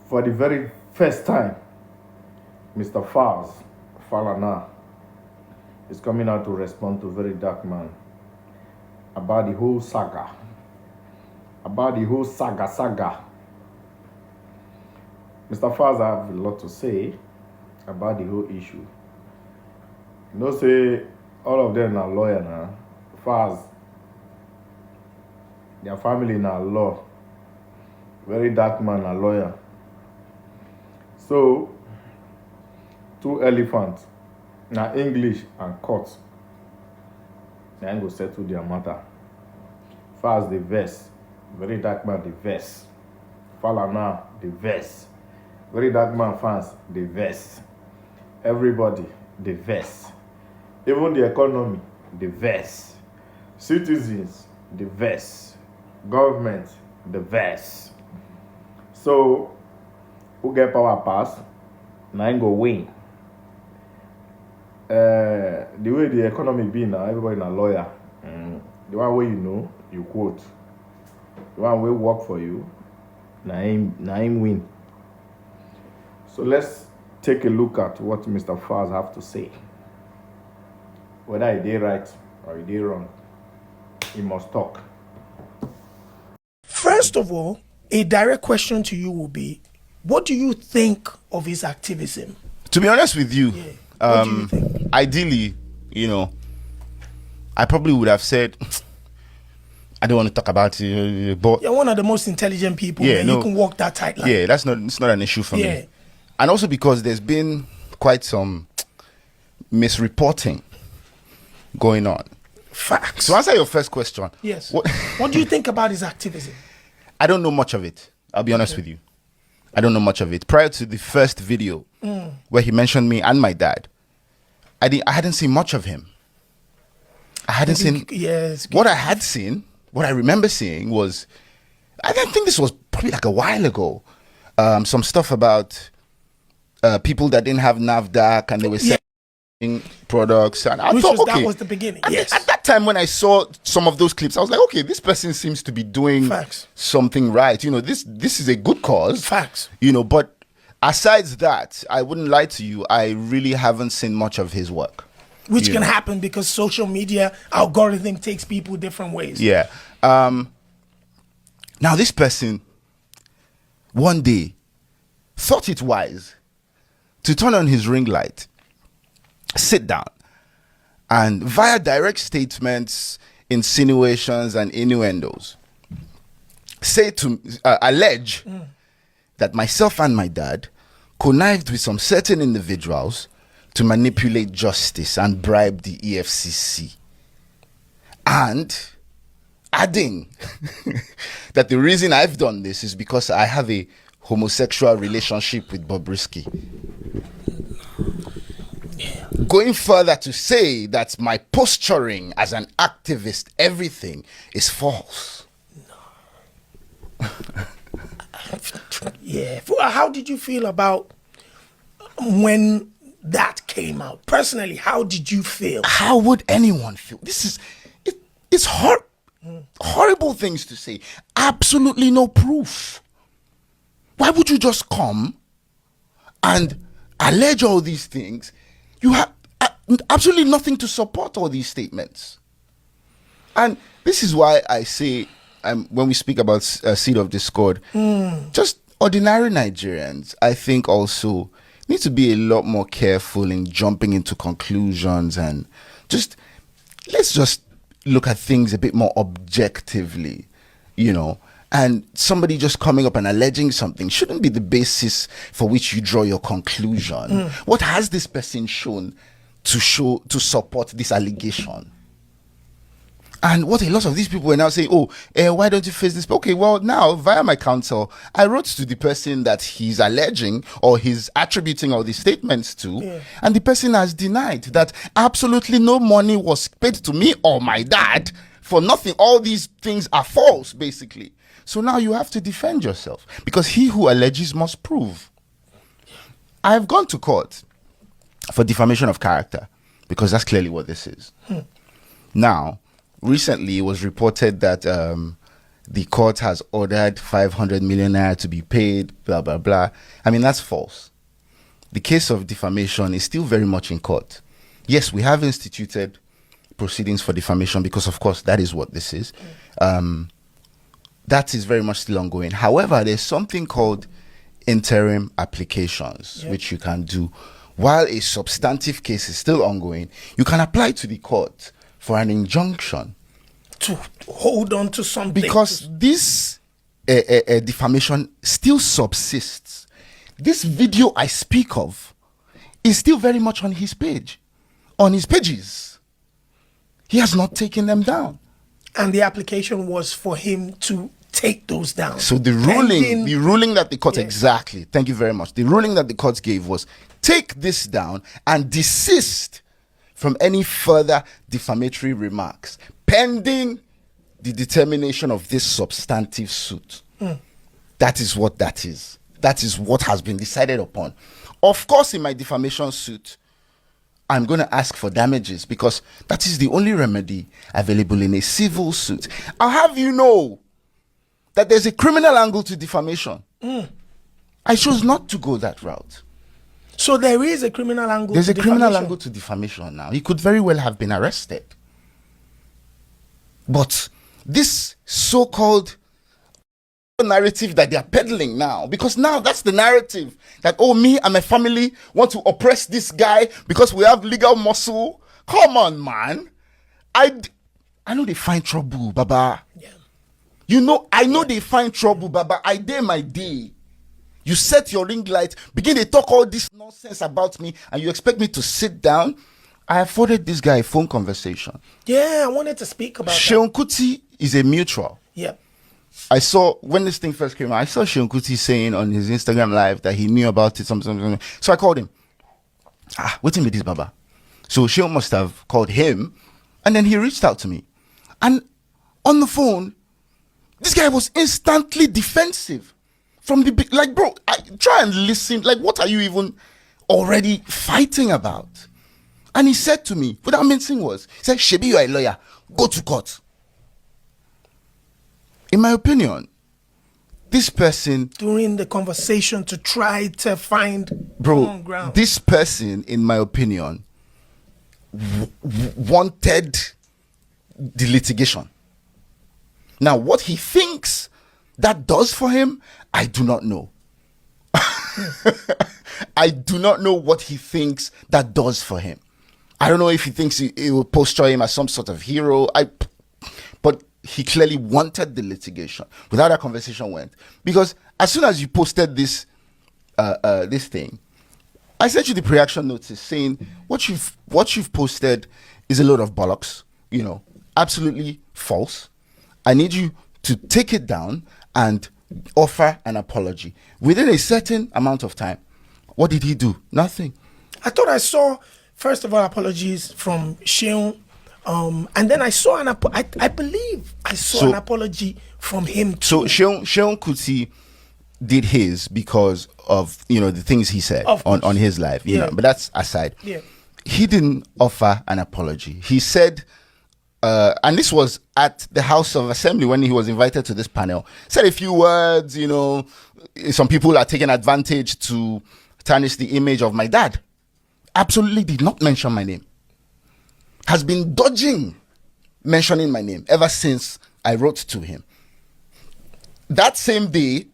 For the very first time, Mr. Falz, Falana, is coming out to respond to Verydarkman about the whole saga. Mr. Falz have a lot to say about the whole issue. You know, say all of them are lawyer now. Falz, their family now law. Verydarkman a lawyer. So, two elephants, now English and court, they ain't go settle their matter. Falz the verse, Verydarkman the verse, Falana the verse, Verydarkman fans the verse, everybody the verse, even the economy the verse, citizens the verse, government the verse. So, who get power pass, now ain't go win. The way the economy be now, everybody a lawyer. The one way you know, you quote. The one way work for you, now him win. So let's take a look at what Mr. Falz have to say. Whether he did right or he did wrong, he must talk. First of all, a direct question to you will be, what do you think of his activism? To be honest with you, what do you think? Ideally, I probably would have said, I don't want to talk about it, but You're one of the most intelligent people. Yeah, You can walk that tight line. yeah, it's not an issue for me. And also because there's been quite some misreporting going on. Facts. To answer your first question, Yes. What do you think about his activism? I don't know much of it. I'll be honest with you. I don't know much of it. Prior to the first video where he mentioned me and my dad, I hadn't seen much of him. I hadn't seen. Yes. What I had seen, what I remember seeing was, I think this was probably like a while ago, some stuff about people that didn't have NAFDAC and they were selling products. And I thought, okay. That was the beginning. And Yes. at that time when I saw some of those clips, I was like, okay, this person seems to be doing Facts. something right. This is a good cause. Facts. But aside that, I wouldn't lie to you, I really haven't seen much of his work. Which can happen because social media algorithm takes people different ways. Yeah. Now this person one day thought it wise to turn on his ring light, sit down, and via direct statements, insinuations, and innuendos, allege that myself and my dad connived with some certain individuals to manipulate justice and bribe the EFCC. And adding that the reason I've done this is because I have a homosexual relationship with Bobrisky. Going further to say that my posturing as an activist, everything is false. Yeah. How did you feel about when that came out? Personally, how did you feel? How would anyone feel? It's horrible things to say. Absolutely no proof. Why would you just come and allege all these things? You have absolutely nothing to support all these statements. And this is why I say, when we speak about seed of discord, just ordinary Nigerians, I think also need to be a lot more careful in jumping into conclusions and let's just look at things a bit more objectively, and somebody just coming up and alleging something shouldn't be the basis for which you draw your conclusion. What has this person shown to support this allegation? And what a lot of these people are now saying, why don't you face this? Okay, well, now, via my counsel, I wrote to the person that he's alleging or he's attributing all these statements to, and the person has denied that absolutely no money was paid to me or my dad for nothing. All these things are false, basically. So now you have to defend yourself because he who alleges must prove. I've gone to court for defamation of character because that's clearly what this is. Now, recently it was reported that the court has ordered 500 million naira to be paid, blah, blah, blah. I mean, that's false. The case of defamation is still very much in court. Yes, we have instituted proceedings for defamation because, of course, that is what this is. That is very much still ongoing. However, there's something called interim applications, which you can do. While a substantive case is still ongoing, you can apply to the court for an injunction. To hold on to something. Because this defamation still subsists. This video I speak of is still very much on his page, on his pages. He has not taken them down. And the application was for him to take those down. So the ruling that the court, exactly, thank you very much. The ruling that the court gave was take this down and desist from any further defamatory remarks pending the determination of this substantive suit. That is what that is. That is what has been decided upon. Of course, in my defamation suit, I'm going to ask for damages because that is the only remedy available in a civil suit. I'll have you know that there's a criminal angle to defamation. I chose not to go that route. So there is a criminal angle There's to a criminal defamation. angle to defamation now. He could very well have been arrested. But this so-called narrative that they are peddling now, because now that's the narrative that, oh, me and my family want to oppress this guy because we have legal muscle. Come on, man. I know they find trouble, Baba. Yeah. You know, I know they find trouble, Baba. I dare my day. You set your ring light, begin to talk all this nonsense about me, and you expect me to sit down? I afforded this guy a phone conversation. Yeah, I wanted to speak about Sheon Kuti is a mutual. Yeah. I saw, when this thing first came out, I saw Sheon Kuti saying on his Instagram live that he knew about it, something. So I called him. What's in with this, Baba? So Sheon must have called him, and then he reached out to me. And on the phone, this guy was instantly defensive. From the big, like, bro, try and listen. Like, what are you even already fighting about? And he said to me, without mincing words, he said, Shebi, you are a lawyer. Go to court. In my opinion, this person... During the conversation to try to find common ground. This person, in my opinion, wanted the litigation. Now, what he thinks that does for him, I do not know. I do not know what he thinks that does for him. I don't know if he thinks it will posture him as some sort of hero. But he clearly wanted the litigation. Without that conversation went. Because as soon as you posted this thing, I sent you the pre-action notice saying what you've posted is a load of bollocks, you know, absolutely false. I need you to take it down and offer an apology within a certain amount of time. What did he do? Nothing. I thought I saw, first of all, apologies from Sheon, and then I saw I believe I saw an apology from him too. So Sheon Kuti did his because of, you know, the things he said on his live, you know, but that's aside. Yeah. He didn't offer an apology. He said, and this was at the House of Assembly when he was invited to this panel, said a few words, you know, some people are taking advantage to tarnish the image of my dad. Absolutely did not mention my name. Has been dodging mentioning my name ever since I wrote to him. That same day,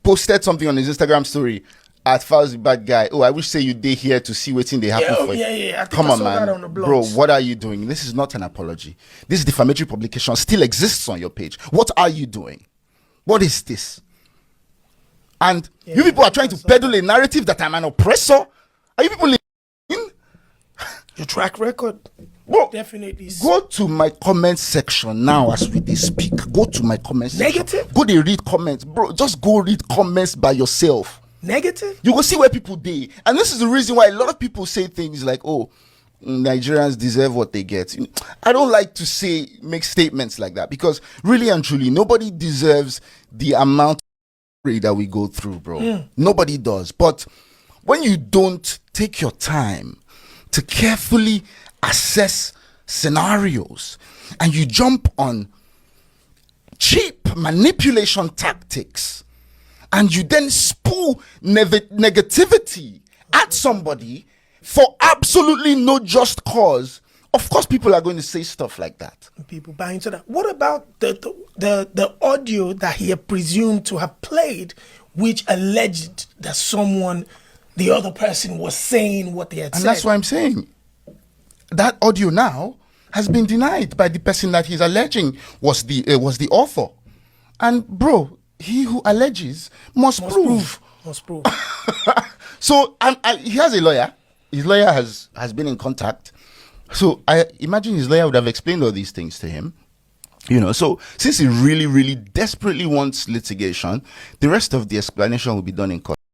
posted something on his Instagram story at Falz the bad guy. Oh, I wish say you day here to see what's in the happen for you. Yeah. I think Come I on, saw man. that on the blogs. Bro, what are you doing? This is not an apology. This defamatory publication still exists on your page. What are you doing? What is this? And you people are trying to peddle a narrative that I'm an oppressor. Are you people in? Your track record, Bro, definitely. go to my comment section now as we speak. Go to my comment section. Negative? Go there, read comments. Bro, just go read comments by yourself. Negative? You will see where people dey. And this is the reason why a lot of people say things like, oh, Nigerians deserve what they get. I don't like to make statements like that because really and truly, nobody deserves the amount of that we go through, bro. Nobody does. But when you don't take your time to carefully assess scenarios and you jump on cheap manipulation tactics, and you then spew negativity at somebody for absolutely no just cause, of course people are going to say stuff like that. People buy into that. What about the audio that he had presumed to have played, which alleged that the other person was saying what they had said? And that's why I'm saying that audio now has been denied by the person that he's alleging was the author. And bro, he who alleges must prove. Must prove. So he has a lawyer. His lawyer has been in contact. So I imagine his lawyer would have explained all these things to him. So since he really, really desperately wants litigation, the rest of the explanation will be done in court.